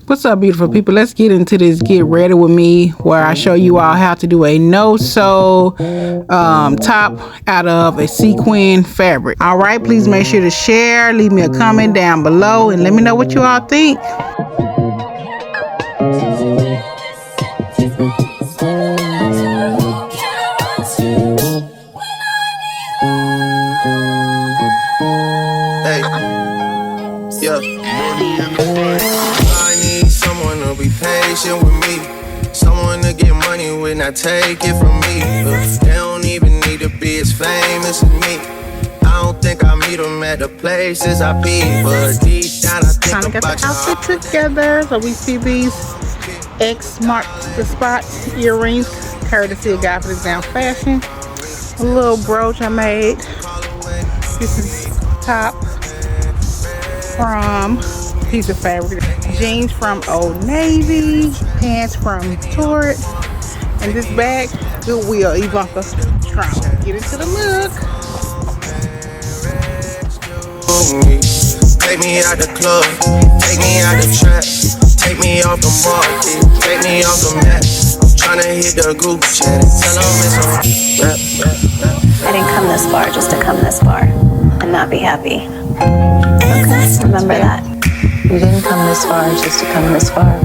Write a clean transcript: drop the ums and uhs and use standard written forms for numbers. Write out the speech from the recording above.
What's up, beautiful people? Let's get into this get ready with me where I show you all how to do a no-sew top out of a sequin fabric. All right, please make sure to share, leave me a comment down below, and let me know what you all think. I need someone to be patient with me, someone to get money when I take it from me. They don't even need to be as famous as me. I don't think I meet them at the places I be, but deep down I think Kinda about got the outfit together, so we see these X mark the spot earrings, courtesy of Guy for the Down Fashion. A little brooch I made. This is top from piece of fabric, jeans from Old Navy, pants from Torrid, and this bag, Goodwill, Ivanka Trump. Get into the look. Take me out the club, take me out the trap, take me off the market, take me off the map. I'm tryna hit the group chat, tell them it's a rap. I didn't come this far just to come this far and not be happy. Okay, remember that. You didn't come this far just to come this far.